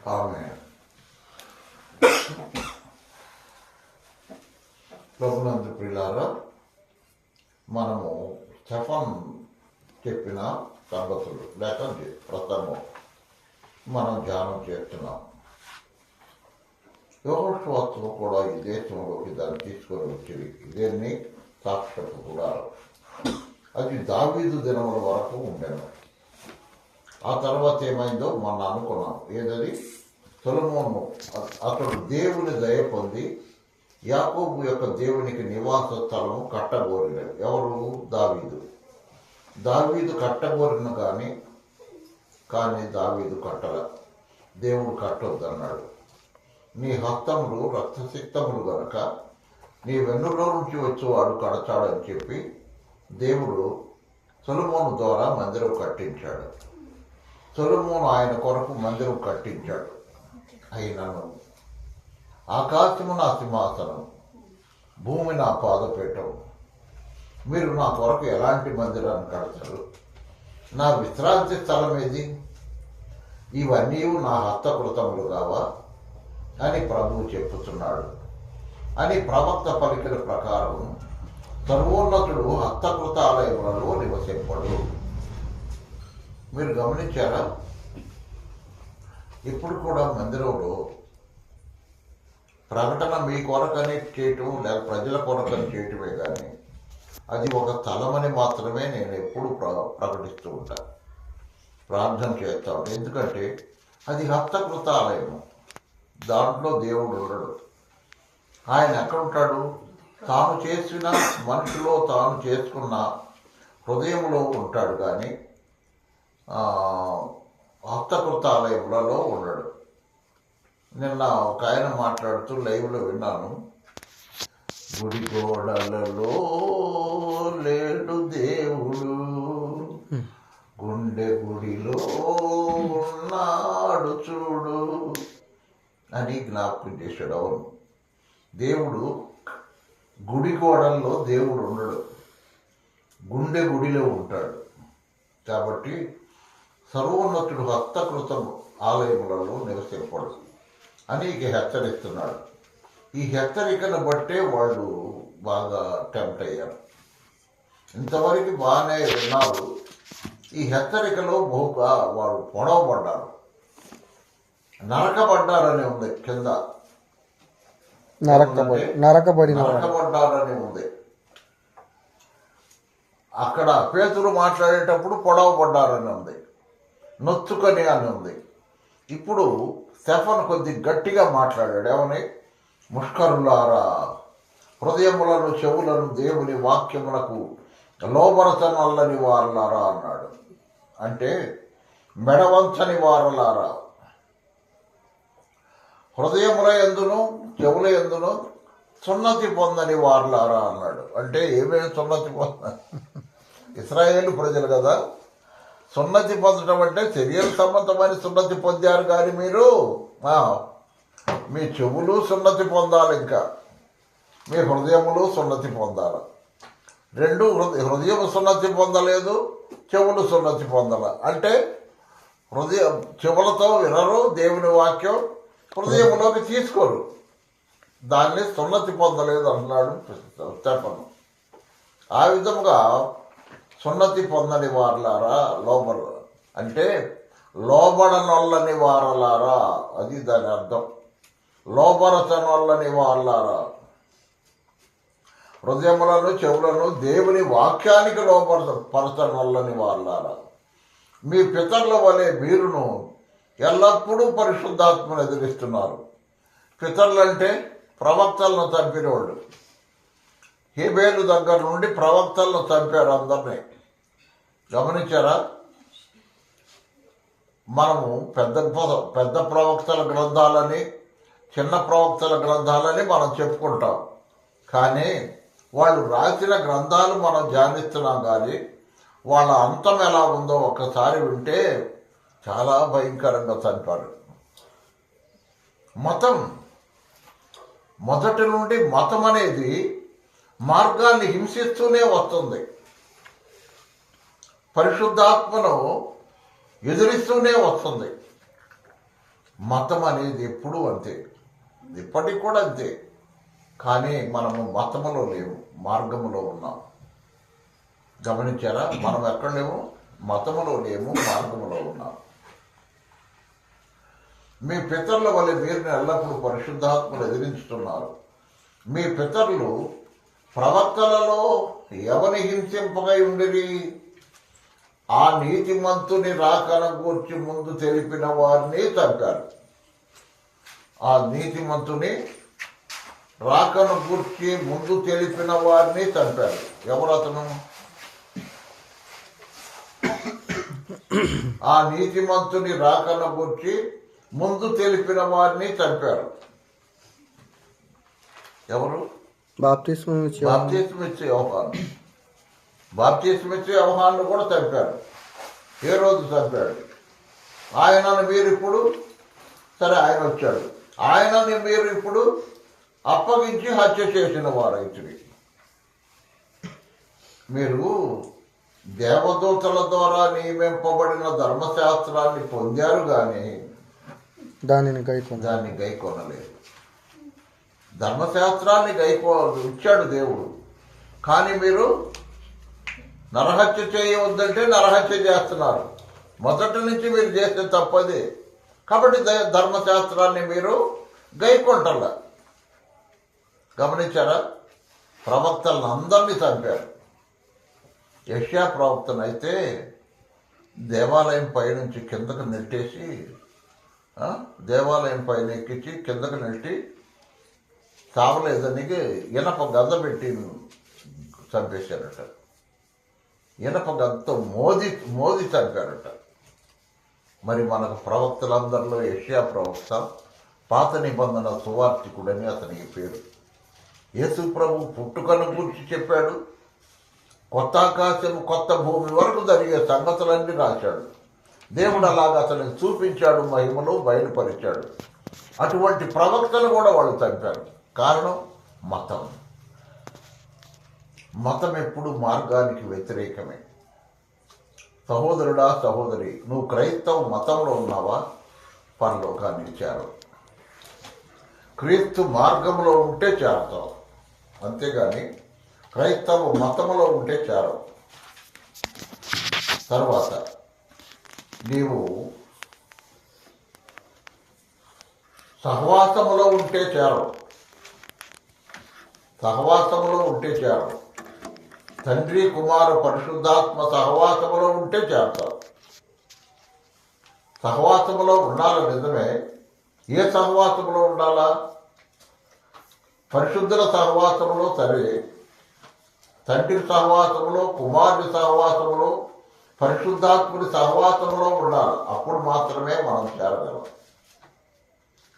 ఆమె ప్రభునందు ప్రియులారా, మనము స్టెఫన్ చెప్పిన సంగతులు లేక ప్రథమం మనం ధ్యానం చేస్తున్నాం. యెహోషువతో కూడా ఈ దేశంలోకి దాన్ని తీసుకొని వచ్చి ఇదేన్ని సాక్షపు గుడారం, అది దావీదు దినముల వరకు ఉండేను. ఆ తర్వాత ఏమైందో మనం అనుకున్నాం. ఏదది? సొలొమోను అతడు దేవుని దయ పొంది యాకోబు యొక్క దేవునికి నివాస స్థలము కట్టగోరినాడు. ఎవరు? దావీదు కట్టగోరిన కానీ దావీదు కట్టల. దేవుడు కట్టొద్దన్నాడు. నీ హస్తములు రక్తసిక్తములు గనక నీ వెన్నులో నుంచి వచ్చేవాడు కడతాడని చెప్పి దేవుడు సొలొమోను ద్వారా మందిరం కట్టించాడు. సొలొమోను ఆయన కొరకు మందిరం కట్టించాడు. అయినను ఆకాశము నా సింహాసనం, భూమి నా పాదపీఠం, మీరు నా కొరకు ఎలాంటి మందిరాన్ని కడతారు? నా విశ్రాంతి స్థలం ఏది? ఇవన్నీ నా హస్తకృతములు కావా అని ప్రభువు చెప్పుతున్నాడు అని ప్రవక్త పలికిన ప్రకారం సర్వోన్నతుడు హస్తకృత ఆలయములలో నివసింపడు. మీరు గమనించారా? ఇప్పుడు కూడా మందిరంలో ప్రకటన మీ కొరకని చేయటం లేక ప్రజల కొరకని చేయటమే కానీ అది ఒక స్థలమని మాత్రమే నేను ఎప్పుడు ప్రకటిస్తూ ఉంటాను, ప్రార్థన చేస్తా ఉంటాను. ఎందుకంటే అది హస్తకృత ఆలయము, దాంట్లో దేవుడు ఉండడు. ఆయన ఎక్కడ ఉంటాడు? తాను చేసిన మనిషిలో తాను చేసుకున్న హృదయంలో ఉంటాడు కానీ హస్తకృత ఆలయములలో ఉండడు. నిన్న ఒక ఆయన మాట్లాడుతూ లైవ్లో విన్నాను, గుడి గోడలలో లేడు దేవుడు, గుండె గుడిలో ఉన్నాడు చూడు అని జ్ఞాపకం చేశాడు. అవును, దేవుడు గుడి గోడల్లో దేవుడు ఉండడు, గుండె గుడిలో ఉంటాడు. కాబట్టి సర్వోన్నతుడు హస్తకృతం ఆలయములలో నివసింపడు అని హెచ్చరిస్తున్నాడు. ఈ హెచ్చరికను బట్టే వాళ్ళు బాగా టెంప్ట్ అయ్యారు. ఇంతవరకు బాగానే విన్నారు. ఈ హెచ్చరికలో బహుగా వారు పొడవబడ్డారు, నరకబడ్డారని ఉంది. కింద నరకబడ్డారని ఉంది. అక్కడ పేతురు మాట్లాడేటప్పుడు పొడవబడ్డారని ఉంది, నొచ్చుకొని అని ఉంది. ఇప్పుడు స్టెఫన్ కొద్ది గట్టిగా మాట్లాడాడు. ఏమని? ముష్కరులారా, హృదయములను చెవులను దేవుని వాక్యములకు లోబరచనల్లని వారలారా అన్నాడు. అంటే మెడవంచని వారలారా, హృదయముల యందును చెవుల యందును సున్నతి పొందని వారలారా అన్నాడు. అంటే ఏమేమి సున్నతి ఇశ్రాయేలు ప్రజలు కదా, సున్నతి పొందడం అంటే చర్యల సంబంధమైన సున్నతి పొందారు. కానీ మీరు మీ చెవులు సున్నతి పొందాలి, ఇంకా మీ హృదయములు సున్నతి పొందాలి. రెండు హృదయం సున్నతి పొందలేదు, చెవులు సున్నతి పొందాల. అంటే చెవులతో వినరు దేవుని వాక్యం, హృదయంలోకి తీసుకోరు, దాన్ని సున్నతి పొందలేదు అన్నాడు స్టెఫను. ఆ విధముగా సున్నతి పొందని వారలారా, అంటే లోబడనొల్లని వారలారా, అది దాని అర్థం. లోబరచనొల్లని వారలారా, హృదయములను చెవులను దేవుని వాక్యానికి లోపరచనొల్లని వారలారా, మీ పితరుల వలె మీరును ఎల్లప్పుడూ పరిశుద్ధాత్మను ఎదిరిస్తున్నారు. పితరులు అంటే ప్రవక్తలను చంపినోళ్ళు. హేబేలు దగ్గర నుండి ప్రవక్తలను చంపారు అందరినీ. గమనించారా? మనము పెద్ద ప్రవక్తల గ్రంథాలని, చిన్న ప్రవక్తల గ్రంథాలని మనం చెప్పుకుంటాం. కానీ వాళ్ళు రాసిన గ్రంథాలు మనం ధ్యానిస్తున్నాం. కానీ వాళ్ళ అంతం ఎలా ఉందో ఒక్కసారి వింటే చాలా భయంకరంగా చంపారు. మతం మొదటి నుండి మతం అనేది మార్గాన్ని హింసిస్తూనే వస్తుంది, పరిశుద్ధాత్మను ఎదురిస్తూనే వస్తుంది. మతం అనేది ఎప్పుడూ అంతే, ఇప్పటికి కూడా అంతే. కానీ మనము మతములో లేవు, మార్గములో ఉన్నాం. గమనించారా? మనం ఎక్కడ లేవు? మతములో లేము, మార్గములో ఉన్నాం. మీ పితరుల వల్ల మీరు ఎల్లప్పుడూ పరిశుద్ధాత్మను ఎదిరించుతున్నారు. మీ పితరులు ప్రవక్తలలో ఎవరిని హింసింపగా ఉండిరి? ఆ నీతిమంతుని రాకన గూర్చి ముందు తెలిపిన వారిని చంపారు. ఆ నీతిమంతుని రాకను గూర్చి ముందు తెలిపిన వారిని చంపారు. ఎవరు అతను? ఆ నీతిమంతుని రాకను గూర్చి ముందు తెలిపిన వారిని చంపారు. ఎవరు? బాప్తిస్మం ఇచ్చే యోహాను. బాప్తిస్మం ఇచ్చే యోహాను కూడా చంపారు. ఏ రోజు చంపాడు? ఆయనను మీరు ఇప్పుడు, సరే ఆయన వచ్చాడు, ఆయనని మీరు ఇప్పుడు అప్పగించి హత్య చేసిన వారైతుడి. మీరు దేవదూతల ద్వారా నియమింపబడిన ధర్మశాస్త్రాన్ని పొందారు కానీ దాన్ని గైకొనలేదు. ధర్మశాస్త్రాన్ని ఇచ్చాడు దేవుడు, కానీ మీరు నరహత్య చేయవద్దంటే నరహత్య చేస్తున్నారు. మొదటి నుంచి మీరు చేస్తే తప్పది. కాబట్టి ధర్మశాస్త్రాన్ని మీరు గైకొంటల్లా. గమనించారా? ప్రవక్తలను అందరినీ చంపారు. యెషయా ప్రవక్తనైతే దేవాలయం పైనుంచి కిందకు నెట్టేసి, దేవాలయం పైన ఎక్కించి కిందకు నెట్టి చావలేదని ఇనప గద్ద పెట్టి చంపేశారట. ఇనప గద్దతో మోది చంపారట. మరి మనకు ప్రవక్తలందరిలో యెషయా ప్రవక్త పాత నిబంధన సువార్తికుడని అతనికి పేరు. యేసు ప్రభు పుట్టుకను గురించి చెప్పాడు. కొత్త ఆకాశం కొత్త భూమి వరకు జరిగే సంగతులన్నీ రాశాడు. దేవుడు అలాగా అతనికి చూపించాడు, మహిమను బయలుపరిచాడు. అటువంటి ప్రవక్తలు కూడా వాళ్ళు చంపారు. కారణం మతం. మతం ఎప్పుడు మార్గానికి వ్యతిరేకమే. సహోదరుడా, సహోదరి, నువ్వు క్రైస్తవ మతంలో ఉన్నావా? పరలోకానికి చేరవు. క్రీస్తు మార్గంలో ఉంటే చేరతావు, అంతేగాని క్రైస్తవ మతంలో ఉంటే చేరవు. తర్వాత నీవు సహవాసములో ఉంటే చేరవు. సహవాసములో ఉంటే చేరవు. తండ్రి, కుమార, పరిశుద్ధాత్మ సహవాసములో ఉంటే చేరతావు. సహవాసములో ఉండాలి, నిజమే. ఏ సహవాసములో ఉండాలా? పరిశుద్ధుల సహవాసములో సరే, తండ్రి సహవాసములో, కుమారుని సహవాసములో, పరిశుద్ధాత్ముడి సహవాసములో ఉండాలి. అప్పుడు మాత్రమే మనం చేరగలం.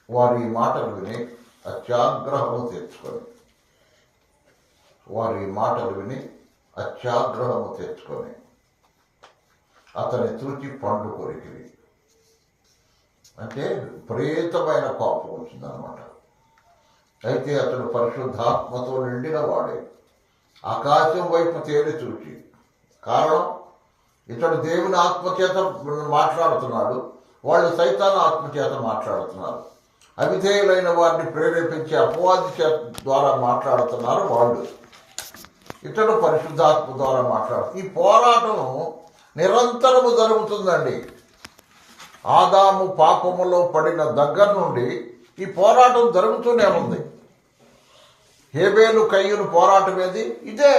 వారి మాటలు విని అత్యాగ్రహము తెచ్చుకొని అతని చూచి పండు కొరికిరి. అంటే విపరీతమైన కోపం వచ్చిందనమాట. అయితే అతడు పరిశుద్ధాత్మతో నిండిన వాడే ఆకాశం వైపు తేలి చూచి, కారణం ఇతడు దేవుని ఆత్మచేత మాట్లాడుతున్నాడు, వాళ్ళు సైతాను ఆత్మచేత మాట్లాడుతున్నారు. అవిధేయులైన వారిని ప్రేరేపించే అపవాది ద్వారా మాట్లాడుతున్నారు వాళ్ళు. ఇతడు పరిశుద్ధాత్మ ద్వారా మాట్లాడుతున్నారు. ఈ పోరాటం నిరంతరము జరుగుతుందండి. ఆదాము పాపములో పడిన దగ్గర నుండి ఈ పోరాటం జరుగుతూనే ఉంది. హేబేలు కయ్యూను పోరాటం ఏది? ఇదే.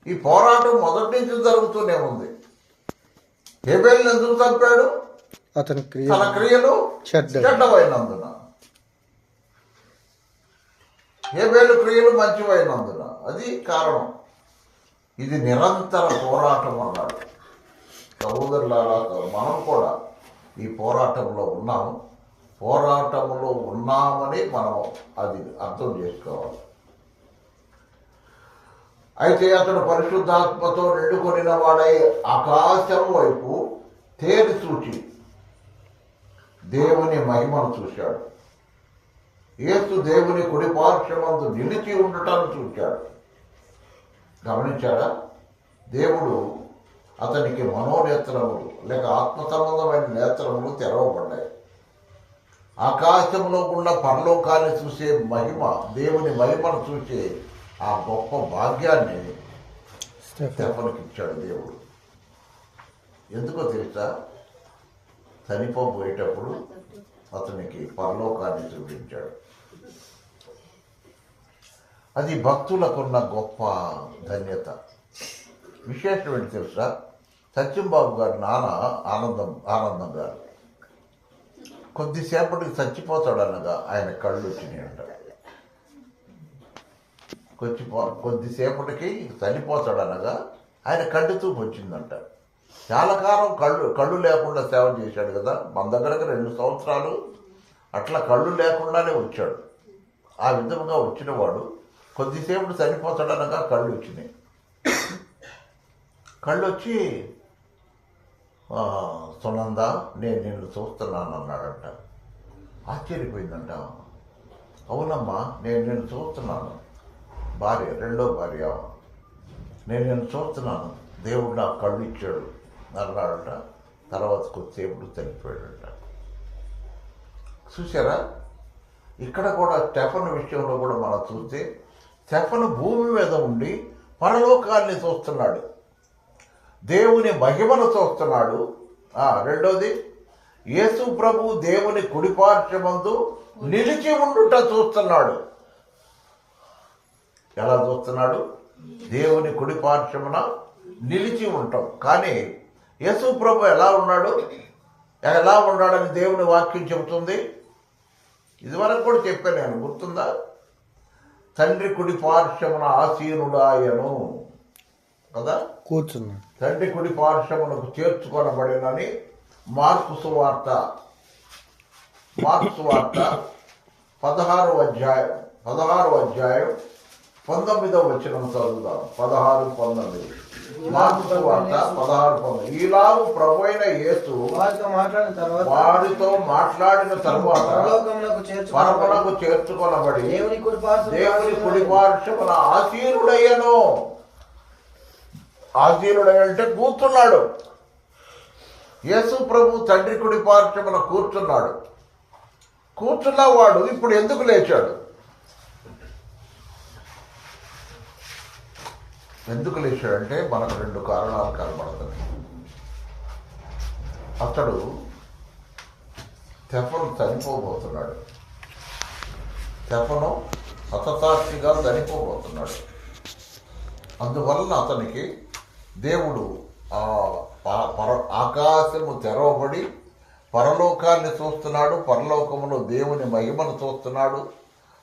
ఈ పోరాటం మొదటి నుంచి జరుగుతూనే ఉంది. హేబేలుని ఎందుకు చంపాడు? తన క్రియలు చెడ్డవైనందున. హేబేలు క్రియలు మంచివైనందున. అది కారణం. ఇది నిరంతర పోరాటం అన్నాడు. సహోదరులారా, మనం కూడా ఈ పోరాటంలో ఉన్నాము. పోరాటంలో ఉన్నామని మనం అది అర్థం చేసుకోవాలి. అయితే అతడు పరిశుద్ధాత్మతో నిండుకొనిన వాడై ఆకాశం వైపు తేరి చూచి దేవుని మహిమను చూశాడు. యేసు దేవుని కుడి పార్శ్వమందు నిలిచి ఉండటాన్ని చూశాడు. గమనించారా? దేవుడు అతనికి మనోనేత్రములు లేక ఆత్మ సంబంధమైన నేత్రములు తెరవబడ్డాయి. ఆకాశంలో ఉన్న పరలోకాన్ని చూసే మహిమ, దేవుని మహిమను చూసే ఆ గొప్ప భాగ్యాన్ని స్టెఫనుకి ఇచ్చాడు దేవుడు. ఎందుకో తెలుసా? చనిపోయేటప్పుడు అతనికి పరలోకాన్ని చూపించాడు. అది భక్తులకున్న గొప్ప ధన్యత. విశేషం ఏంటి తెలుసా? సత్యంబాబు గారి నాన్న ఆనందం గారు కొద్దిసేపటికి చచ్చిపోతాడనగా ఆయన కళ్ళు వచ్చినాయంట. కొద్దిసేపటికి చనిపోతాడనగా ఆయన కళ్ళు చూపు వచ్చిందంట. చాలా కాలం కళ్ళు లేకుండా సేవ చేశాడు కదా. మన దగ్గరకు 2 సంవత్సరాలు అట్లా కళ్ళు లేకుండానే వచ్చాడు. ఆ విధంగా వచ్చినవాడు కొద్దిసేపు చనిపోతాడనగా కళ్ళు వచ్చినాయి. కళ్ళు వచ్చి, సునంద నేను నిన్ను చూస్తున్నాను అన్నాడంట. ఆశ్చర్యపోయిందంట. అవునమ్మా, నేను నిన్ను చూస్తున్నాను, భార్య, రెండో భార్య, నేను నిన్ను చూస్తున్నాను, దేవుడు నాకు కళ్ళు ఇచ్చాడు అన్నాడంట. తర్వాత కొద్దిసేపు చనిపోయాడంట. చూసారా? ఇక్కడ కూడా స్టెఫన్ విషయంలో కూడా మనం చూస్తే స్టెఫను భూమి మీద ఉండి పరలోకాన్ని చూస్తున్నాడు, దేవుని మహిమను చూస్తున్నాడు. రెండోది, యేసు ప్రభు దేవుని కుడిపార్శ్వమందు నిలిచి ఉండుట చూస్తున్నాడు. ఎలా చూస్తున్నాడు? దేవుని కుడిపార్శ్వమున నిలిచి ఉంటాం. కానీ యేసు ప్రభు ఎలా ఉన్నాడని దేవుని వాక్యం చెబుతుంది. ఇదివరకు కూడా చెప్పాను నేను, గుర్తుందా? తండ్రి కుడి పార్శ్వమున ఆసీనుడాయను కదా, కూర్చున్నాడు. తండ్రి కుడి పార్శ్వమునకు చేర్చుకొనబడినని మార్కు సువార్త 16వ అధ్యాయం 19వ వచనం చదువుదాం. 16-19 మార్కు సువార్త 16-19. ఈలాగు ప్రభువైన యేసు వారితో మాట్లాడిన తరువాత పరమునకు చేర్చుకొనబడి దేవుని కుడి పార్శ్వమున ఆసీనుడయ్యను. ఆసీనుడంటే కూర్చున్నాడు. యేసు ప్రభు తండ్రి కుడి పార్శ్వమున కూర్చున్నాడు. కూర్చున్నవాడు ఇప్పుడు ఎందుకు లేచాడు? ఎందుకు లేచాడంటే మనకు 2 కారణాలు కనబడుతున్నాయి. అతడు స్టెఫను చనిపోబోతున్నాడు. స్టెఫను హతసాక్షిగా చనిపోబోతున్నాడు. అందువలన అతనికి దేవుడు ఆకాశము తెరవబడి పరలోకాన్ని చూస్తున్నాడు. పరలోకములో దేవుని మహిమను చూస్తున్నాడు.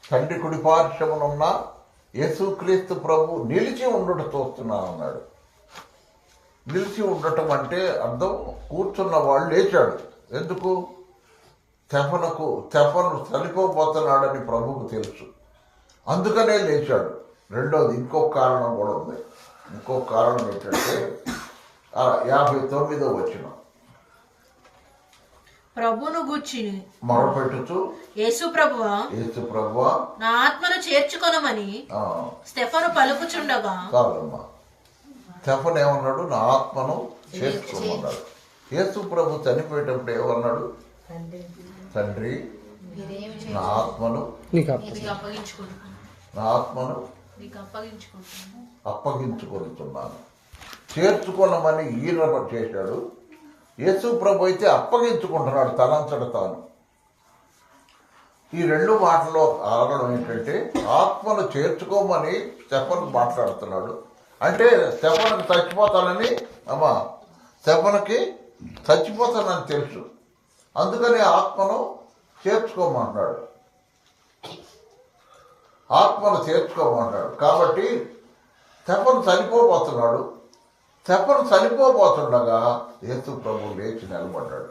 తండ్రి కుడి పార్శ్వమునున్న యేసుక్రీస్తు ప్రభు నిలిచి ఉండుట చూస్తున్నాను అన్నాడు. నిలిచి ఉండటం అంటే అర్థం కూర్చున్న వాడు లేచాడు. ఎందుకు? స్టెఫను చనిపోబోతున్నాడని ప్రభువుకు తెలుసు, అందుకనే లేచాడు. రెండోది ఇంకొక కారణం కూడా ఉంది. ఇంకొక కారణం ఏంటంటే 59వ వచనం, ప్రభువును గూర్చి మొరపెట్టుచు యేసు ప్రభువా నా ఆత్మను చేర్చుకొనమని స్టెఫను పలుకుచుండగా. కాదమ్మా, స్టెఫను ఏమన్నాడు? నా ఆత్మను చేర్చుకోమన్నాడు. యేసు ప్రభు చనిపోయేటప్పుడు ఏమన్నాడు? తండ్రి నా ఆత్మను అప్పగించుకుంటున్నాను. చేర్చుకోనమని ఈయన చేశాడు. యేసు ప్రభు అయితే అప్పగించుకుంటున్నాడు తనంతట తాను. ఈ 2 మాటల్లో కారణం ఏంటంటే ఆత్మను చేర్చుకోమని స్టెఫను మాట్లాడుతున్నాడు. అంటే స్టెఫనుకి చచ్చిపోతానని తెలుసు, అందుకని ఆత్మను చేర్చుకోమంటున్నాడు. కాబట్టి స్టెఫను చనిపోబోతుండగా యేసు ప్రభు లేచి నిలబడ్డాడు.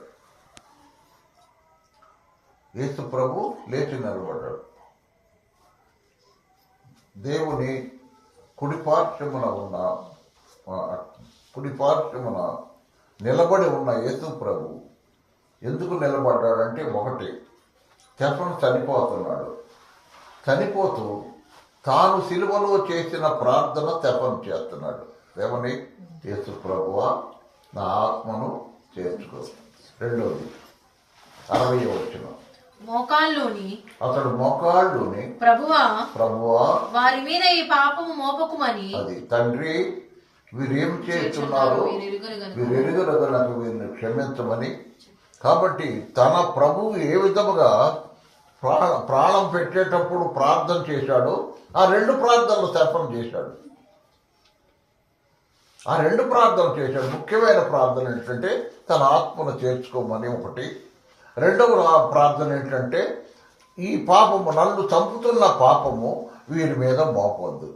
దేవుని కుడిపార్శ్వమున నిలబడి ఉన్న యేసు ప్రభు ఎందుకు నిలబడ్డాడంటే, ఒకటి, స్టెఫను చనిపోతూ తాను సిలువలో చేసిన ప్రార్థన స్టెఫను చేస్తున్నాడు. ఏమని? యేసు ప్రభువా నా ఆత్మను చేర్చుకో. రెండోది 60వ వచనం, మోకాల్లోని అతడు మోకాళ్ళుని ప్రభువా ప్రభువా వారి మీద ఈ పాపము మోపకుమని అది తండ్రి వీరేం చేస్తున్నారు వీరెరుగురు గనక వీరిని క్షమించమని. కాబట్టి తన ప్రభువు ఏ విధముగా ప్రాణం పెట్టేటప్పుడు ప్రార్థన చేశాడు, ఆ 2 ప్రార్థనలు తర్పణ చేశాడు. ఆ 2 ప్రార్థనలు చేశాడు. ముఖ్యమైన ప్రార్థన ఏంటంటే తన ఆత్మను చేర్చుకోమని ఒకటి, రెండవ ప్రార్థన ఏంటంటే ఈ పాపము, నన్ను చంపుతున్న పాపము వీరి మీద మోపవద్దు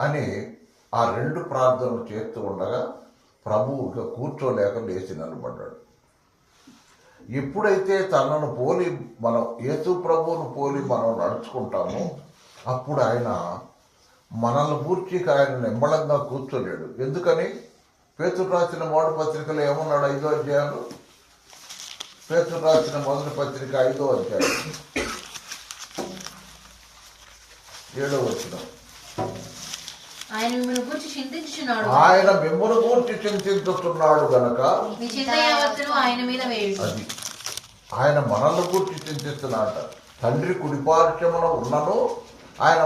అని ఆ 2 ప్రార్థనలు చేస్తూ ఉండగా ప్రభువు ఇక కూర్చోలేక లేచి నిలబడ్డాడు. ఎప్పుడైతే తనను పోలి మనం యేసు ప్రభువును పోలి మనం నడుచుకుంటామో అప్పుడు ఆయన మనల్ని పూర్తి ఆయన నిమ్మళంగా కూర్చోలేడు. ఎందుకని? పేతురు రాసిన మొదటి పత్రికలో ఏమన్నాడు? 5వ అధ్యాయంలో, పేతురు రాసిన మొదటి పత్రిక 5వ అధ్యాయం 7వ వచనం, ఆయన మిమ్మల్ని గురించి చింతించుచున్నాడు, ఆయన మిమ్మల్ని గురించి చింతించుతున్నాడు గనక మీ చింత యావత్తును ఆయన మీద వేయండి. అది ఆయన మనల్ని గురించి చింతిస్తున్నాడట. తండ్రి కుడిపార్శ్వమున ఉన్నను ఆయన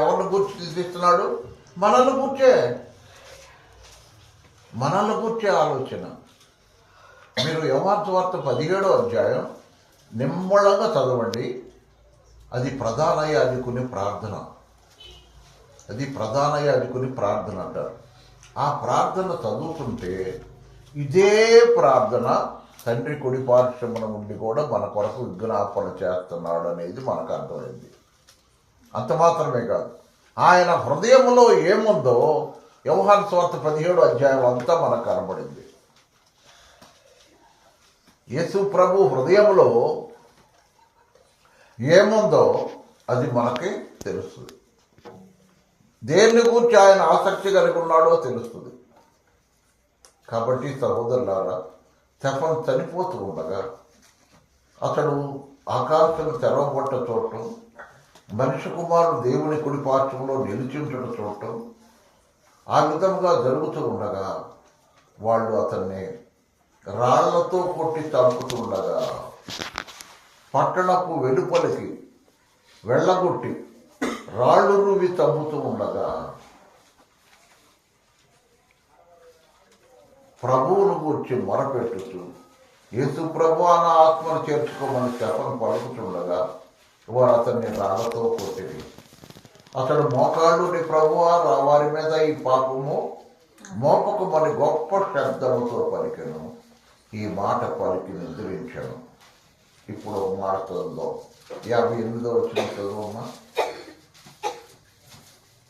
ఎవరిని గురించి చింతిస్తున్నాడు? మనల్ని గుర్చే ఆలోచన. మీరు యోహాను సువార్త 17వ అధ్యాయం నిమ్మళంగా చదవండి. అది ప్రధాన యాజకుని ప్రార్థన. అది ప్రధాన యాజకుని ప్రార్థన అంటారు. ఆ ప్రార్థన చదువుతుంటే ఇదే ప్రార్థన తండ్రి కుడి పార్శ్వమున ఉండి కూడా మన కొరకు విజ్ఞాపన చేస్తున్నాడు అనేది మనకు అర్థమైంది. అంత మాత్రమే కాదు, ఆయన హృదయంలో ఏముందో యోహాను సువార్త 17వ అధ్యాయం అంతా మనకు కనబడింది. యేసు ప్రభు హృదయంలో ఏముందో అది మనకి తెలుస్తుంది. దేన్ని గురించి ఆయన ఆసక్తి కలిగి ఉన్నాడో తెలుస్తుంది. కాబట్టి సహోదరులారా, స్టెఫను చనిపోతూ ఉండగా అతడు ఆకాశం తెరవబట్ట చూడటం, మనిషి కుమారుడు దేవుని కుడి పార్శ్వంలో నిలిచి ఉండటం చూడటం, ఆ విధంగా జరుగుతూ ఉండగా వాళ్ళు అతన్ని రాళ్లతో కొట్టి చంపుతూ ఉండగా పట్టణపు వెలుపలికి వెళ్ళగొట్టి రాళ్ళు రువి చంపుతూ ఉండగా ప్రభువును గురించి మొరపెట్టుతూ యేసు ప్రభు అన్న ఆత్మను చేర్చుకోమని స్టెఫను పలుకుతుండగా వారు అతన్ని రాళ్లతో కొట్టిరి. అతడు మోకాళ్ళుని ప్రభువా వారి మీద ఈ పాపము మోపకమని గొప్ప శబ్దముతో పలికెను. ఈ మాట పలికి నిద్రించాను. ఇప్పుడు మాట చదువుదాం. 58వ వచనం చదువమ్మా.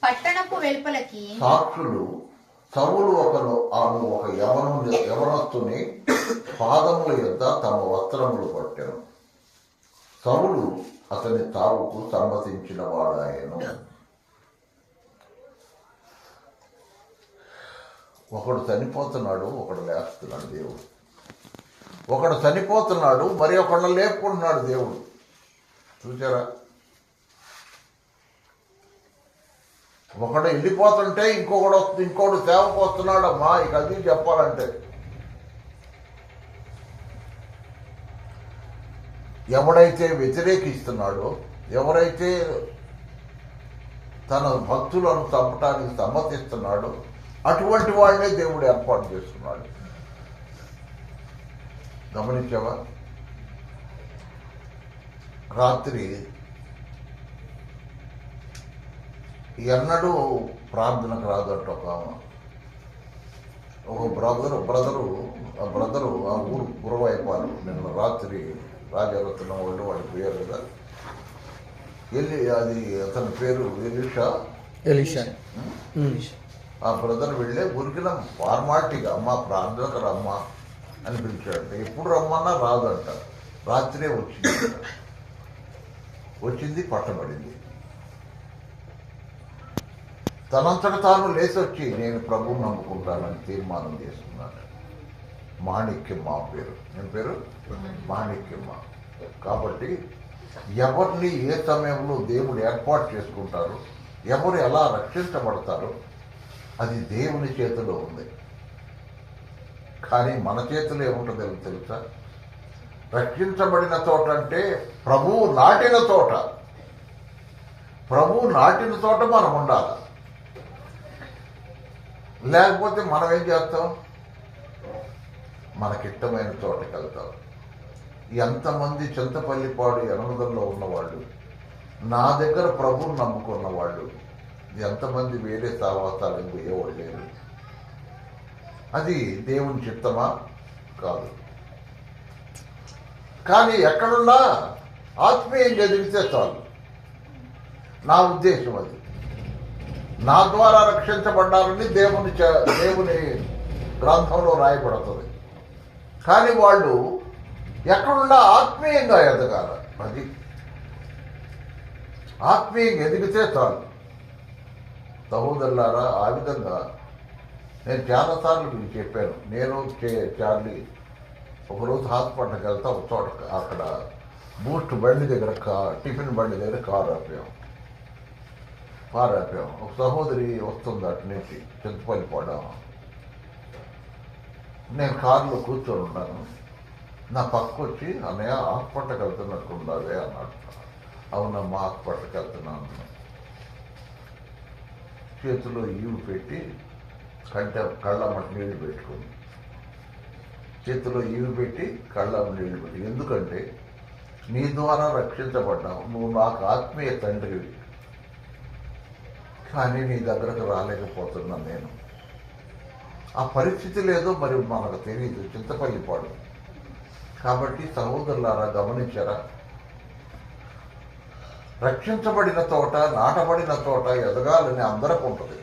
పట్టణపు వెలుపలకి సాక్షులు సౌలు ఒక యవనస్తుని పాదముల యొద్ద తమ వస్త్రములు పట్టాను. సౌలు అతని తావుకు సమ్మతించిన వాడాయను. ఒకడు చనిపోతున్నాడు, ఒకడు లేస్తున్నాడు దేవుడు. ఒకడు చనిపోతున్నాడు, మరి ఒకడు లేపుకుంటున్నాడు దేవుడు. చూసారా? ఒకడు వెళ్ళిపోతుంటే ఇంకోడు సేవకు వస్తున్నాడమ్మా. ఇక అది చెప్పాలంటే ఎవడైతే వ్యతిరేకిస్తున్నాడో, ఎవరైతే తన భక్తులను చంపటానికి సమ్మతిస్తున్నాడో అటువంటి వాళ్ళనే దేవుడు ఏర్పాటు చేస్తున్నాడు. గమనించావా? రాత్రి ఎన్నడూ ప్రార్థనకు రాదట ఒక బ్రదరు ఆ ఊరు గురవైపాలు నిన్న రాత్రి రాజరత్న వాళ్ళు వాడి పోయారు కదా. అది అతని పేరు ఎలీషా. ఆ బ్రదర్ వెళ్ళే ఊరికిన ఫార్మాలిటీగా అమ్మ ప్రార్థనకు రమ్మా అని పిలిచాడంట. ఎప్పుడు రమ్మన్నా రాదంట. రాత్రే వచ్చింది పట్టబడింది. తనంతట తాను లేచి వచ్చి నేను ప్రభువుని నమ్ముకుంటానని తీర్మానం చేసుకున్నాను. మాణిక్యమ్మ పేరు. నేను పేరు మాణిక్యమ్మ. కాబట్టి ఎవరిని ఏ సమయంలో దేవుడు ఏర్పాటు చేసుకుంటారు, ఎవరు ఎలా రక్షించబడతారో అది దేవుని చేతిలో ఉంది. కానీ మన చేతిలో ఏముంటుందో తెలుసా? రక్షించబడిన చోట అంటే ప్రభువు నాటిన చోట. ప్రభువు నాటిన చోట మనం ఉండాలి. లేకపోతే మనం ఏం చేస్తాం? మనకిష్టమైన చోటకి వెళ్తాం. ఎంతమంది చింతపల్లిపాడు ఎనమదంలో ఉన్నవాళ్ళు, నా దగ్గర ప్రభువుని నమ్ముకున్న వాళ్ళు, ఎంతమంది వేరే సావాసాలు పోయేవాళ్ళు లేరు. అది దేవుని చిత్తమా? కాదు. కానీ ఎక్కడున్నా ఆత్మీయంగా ఎదిగితే చాలు. నా ఉద్దేశం అది. నా ద్వారా రక్షించబడ్డారని దేవుని గ్రంథంలో రాయబడుతుంది. కానీ వాళ్ళు ఎక్కడున్నా ఆత్మీయంగా ఎదగాల. అది ఆత్మీయంగా ఎదిగితే చాలు. సహోదరులారా, ఆ విధంగా నేను చాలాసార్లు మీకు చెప్పాను. నేను చార్లీ ఒకరోజు హాస్పిటల్కి వెళ్తా, ఒక చోట అక్కడ బూస్ట్ బండి దగ్గర టిఫిన్ బండి దగ్గర కారు ఆపాం. ఒక సహోదరి వస్తుంది అటు నుంచి చింతపల్లిపాడు. నేను కారులో కూర్చొని ఉన్నాను. నా పక్కకు వచ్చి, అన్నయ్య హాస్పిటల్కి వెళ్తున్నట్టున్నావే అన్నాడు. అవునమ్మా, హాస్పిటల్కి వెళ్తున్నాను. చేతిలో ఈవు పెట్టి కళ్ళమ్మటి నీళ్లు పెట్టుకుంది. చేతిలో ఈవు పెట్టి కళ్ళమ్మ నీళ్లు పెట్టి, ఎందుకంటే నీ ద్వారా రక్షించబడ్డావు, నువ్వు నాకు ఆత్మీయ తండ్రివి, కానీ నీ దగ్గరకు రాలేకపోతున్నా నేను. ఆ పరిస్థితి లేదో మరి మనకు తెలియదు, చింతపల్లిపాడు. కాబట్టి సహోదరులారా, గమనించారా? రక్షించబడిన చోట, నాటబడిన చోట ఎదగాలని అందరికి ఉంటుంది.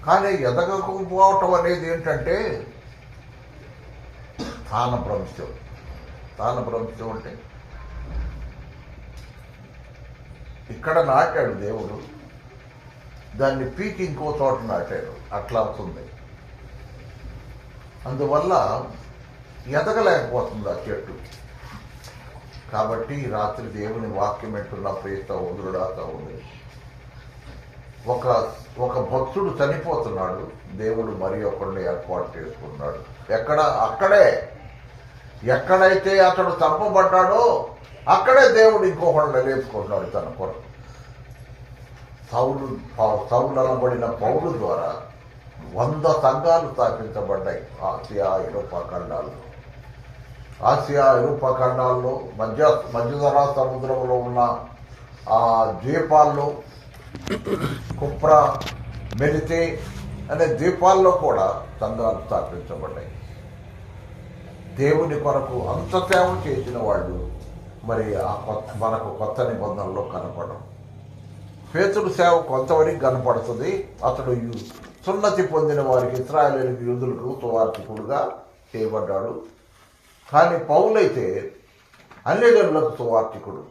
కానీ ఎదగకపోవటం అనేది ఏంటంటే స్థానభ్రంశం. స్థానభ్రంశం అంటే ఇక్కడ నాటాడు దేవుడు, దాన్ని పీకి ఇంకో చోట నాటాడు, అట్లా అవుతుంది. అందువల్ల ఎదగలేకపోతుంది ఆ చెట్టు. కాబట్టి రాత్రి దేవుని వాక్యం వింటున్న ప్రియ సహోదరుడా, సహోదరి, ఒక భక్తుడు చనిపోతున్నాడు, దేవుడు మరి ఒకరిని ఏర్పాటు చేసుకున్నాడు. ఎక్కడైతే అతడు చంపబడ్డాడో అక్కడే దేవుడు ఇంకొకరిని లేపుకున్నాడు తన కొరకు. సౌలు అనబడిన పౌలు ద్వారా 100 సంఘాలు స్థాపించబడ్డాయి ఆసియా ఐరోపా ఖండాల్లో, మధ్యధరా సముద్రంలో ఉన్న ఆ ద్వీపాల్లో, కుప్రా, మెలితే అనే ద్వీపాల్లో కూడా సంఘాలు స్థాపించబడ్డాయి. దేవుని కొరకు అంత సేవ చేసిన వాళ్ళు మరి మనకు కొత్త నిబంధనలో కనపడరు. పేతురు సేవ కొంతవరకు కనపడుతుంది. అతడు సున్నతి పొందిన వారికి, ఇశ్రాయేలు యూదులకు సువార్తికుడుగా చేయబడ్డాడు. కానీ పౌలైతే అన్యజనులకు సువార్తికుడు.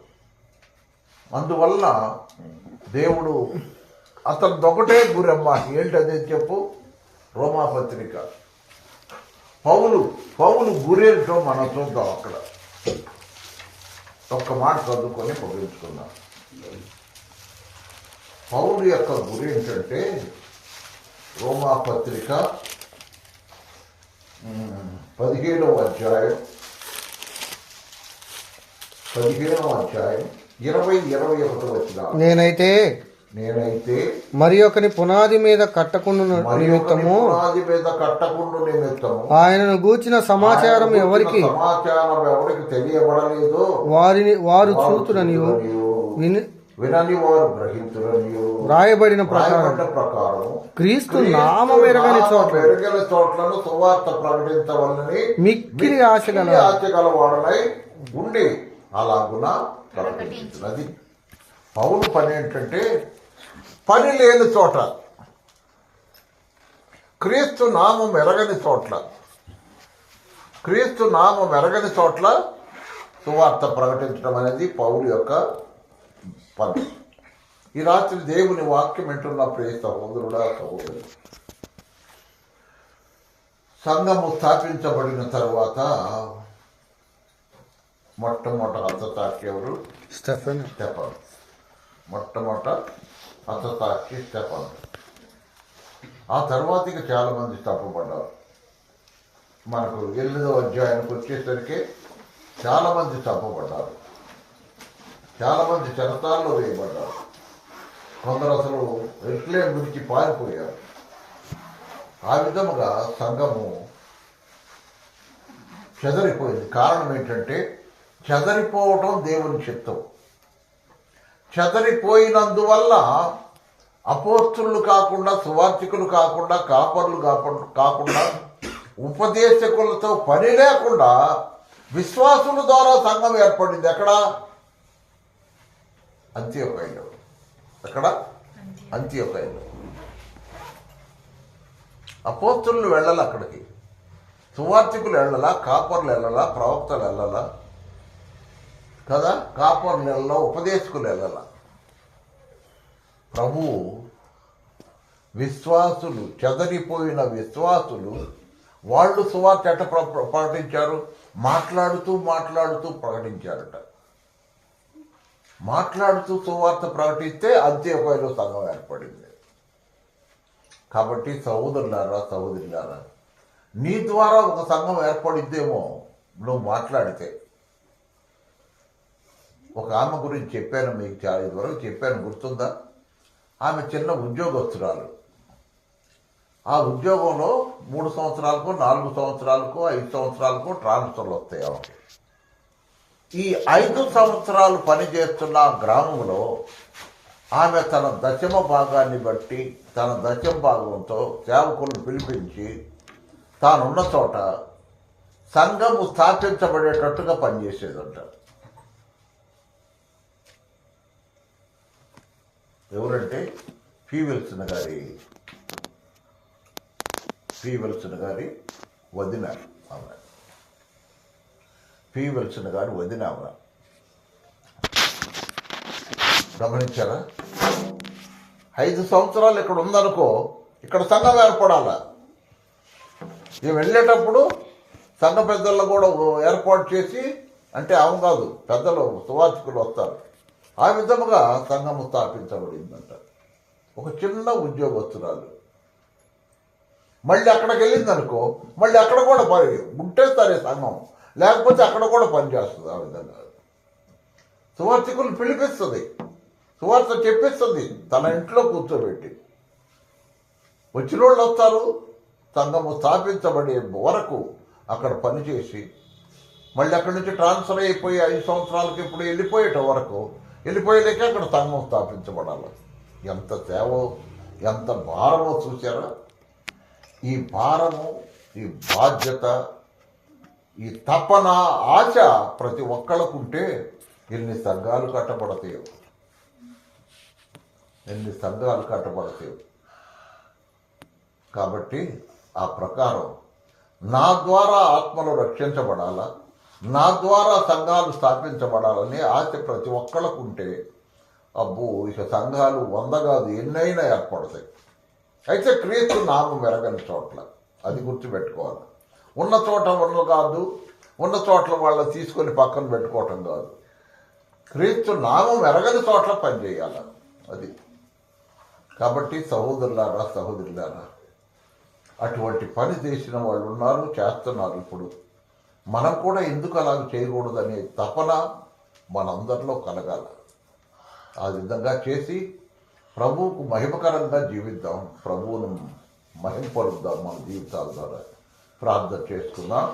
అందువలన దేవుడు అతనిదొకటే గురమ్మ. ఏంటదే చెప్పు? రోమాపత్రిక. పౌలు గురేంటో మనం చూద్దాం. అక్కడ ఒక్క మాట చదువుకొని ముగించుకుందాం. పౌలు యొక్క గురి ఏంటంటే, రోమాపత్రిక 15వ అధ్యాయం 20-21 వచ్చిన, నేనైతే మరి ఒకని పునాది మీద కట్టకుండా నిమిత్తము ఆయనను గూర్చిన సమాచారం ఎవరికి తెలియబడలేదు, వారు చూతురనియు వినని వారు గ్రహించురనియు రాయబడిన ప్రకారం క్రీస్తు నామం ఎరగని చోట్లను సువార్త ప్రకటించవలని మిక్కిలి ఆశగల వాడనై ఉండి అలాగున ప్రకటించినది. పౌలు పని ఏంటంటే, పని లేని చోట, క్రీస్తు నామం ఎరగని చోట్ల సువార్త ప్రకటించడం అనేది పౌలు యొక్క పని. ఈ రాత్రి దేవుని వాక్యం వింటున్న ప్రియ సహోదరుడా, సహోదరు, సంఘము స్థాపించబడిన తరువాత మొట్టమొదట హతసాక్షి ఎవరు? స్టెఫన్. మొట్టమొదట హతసాక్షి స్టెఫన్. ఆ తర్వాత చాలా మంది తప్పుపడ్డారు. మనకు 8వ అధ్యాయానికి వచ్చేసరికి చాలామంది చంపబడ్డారు, చాలామంది చెరసాల్లో వేయబడ్డారు, కొందరు అసలు ఎరుసలేము గురించి పారిపోయారు. ఆ విధముగా సంఘము చెదరిపోయింది. కారణం ఏంటంటే చెదరిపోవటం దేవుని చిత్తం. చెదరిపోయినందువల్ల అపోస్తులు కాకుండా, సువార్తికులు కాకుండా, కాపర్లు కాకుండా, ఉపదేశకులతో పని లేకుండా విశ్వాసుల ద్వారా సంఘం ఏర్పడింది. ఎక్కడ? అంత్యోకయలో. ఎక్కడ? అంత్యోకయలో. అపోస్తులు వెళ్ళాలి అక్కడికి, సువార్తికులు వెళ్ళాలా, కాపర్లు వెళ్ళాలా, ప్రవక్తలు వెళ్ళాలా కదా, కాపర్లు వెళ్ళాలా, ఉపదేశకులు వెళ్ళాలా. ప్రభువు విశ్వాసులు, చెదరిపోయిన విశ్వాసులు, వాళ్ళు సువార్త ఎట్ట ప్రకటించారు? మాట్లాడుతూ ప్రకటించారట. మాట్లాడుతూ సువార్త ప్రకటిస్తే అంత్యోకయలో సంఘం ఏర్పడింది. కాబట్టి సహోదరులారా, నీ ద్వారా ఒక సంఘం ఏర్పడిద్దేమో నువ్వు మాట్లాడితే. ఒక ఆమె గురించి చెప్పాను మీకు, చాలా ఇదివరకు చెప్పాను, గుర్తుందా? ఆమె చిన్న ఉద్యోగస్తురాలు. ఆ ఉద్యోగంలో 3 సంవత్సరాలకు, 4 సంవత్సరాలకు, 5 సంవత్సరాలకు ట్రాన్స్ఫర్లు వస్తాయి ఆమెకి. ఈ 5 సంవత్సరాలు పనిచేస్తున్న గ్రామంలో ఆమె తన దశమ భాగాన్ని బట్టి, తన దశమ భాగంతో సేవకులను పిలిపించి తానున్న చోట సంఘము స్థాపించబడేటట్టుగా పనిచేసేదంట. ఎవరంటే ఫీవెల్సన్ గారి వదిన ఆమె. ఫీవెల్సన్ గారి వదిన ఆమె. గమనించారా? 5 సంవత్సరాలు ఇక్కడ ఉందనుకో, ఇక్కడ సంఘం ఏర్పడాలా. ఇవి వెళ్ళేటప్పుడు సంఘ పెద్దలను కూడా ఏర్పాటు చేసి, అంటే ఆమె కాదు, పెద్దలు సువార్తికులు వస్తారు. ఆ విధముగా సంఘము స్థాపించబడిందంట. ఒక చిన్న ఉద్యోగస్తురాలు. మళ్ళీ అక్కడికి వెళ్ళిందనుకో, మళ్ళీ అక్కడ కూడా ఉంటే సరే సంఘం, లేకపోతే అక్కడ కూడా పనిచేస్తుంది. ఆ విధంగా సువార్తికులు పిలిపిస్తుంది, సువార్త చెప్పిస్తుంది, తన ఇంట్లో కూర్చోబెట్టి. వచ్చిన వాళ్ళు వస్తారు, సంఘము స్థాపించబడే వరకు అక్కడ పనిచేసి, మళ్ళీ అక్కడి నుంచి ట్రాన్స్ఫర్ అయిపోయి 5 సంవత్సరాలకి ఇప్పుడు వెళ్ళిపోయేలేక అక్కడ సంఘం స్థాపించబడాలి. ఎంత సేవో, ఎంత భారమో చూసారా? ఈ భారము, ఈ బాధ్యత, ఈ తపన, ఆశ ప్రతి ఒక్కళ్ళకుంటే ఎన్ని సంఘాలు కట్టబడతాయో. కాబట్టి ఆ ప్రకారం నా ద్వారా ఆత్మలు రక్షించబడాలా, నా ద్వారా సంఘాలు స్థాపించబడాలని ఆశ ప్రతి ఒక్కళ్ళకుంటే, అబ్బో, ఇక సంఘాలు 100 కాదు, ఎన్నైనా ఏర్పడతాయి. అయితే క్రీస్తు నామం ఎరగని చోట్ల, అది గుర్తుపెట్టుకోవాలి. ఉన్న చోట కాదు, ఉన్న చోట్ల వాళ్ళని తీసుకొని పక్కన పెట్టుకోవటం కాదు. క్రీస్తు నామం ఎరగని చోట్ల పనిచేయాలి. అది. కాబట్టి సహోదరులారా, అటువంటి పని చేసిన వాళ్ళు ఉన్నారు, చేస్తున్నారు. ఇప్పుడు మనం కూడా ఎందుకు అలాగ చేయకూడదనే తపన మనందరిలో కలగాల. ఆ విధంగా చేసి ప్రభువుకు మహిమకరంగా జీవిద్దాం, ప్రభువును మహిమపరుద్దాం మన జీవితాల ద్వారా. ప్రార్థన చేసుకుందాం.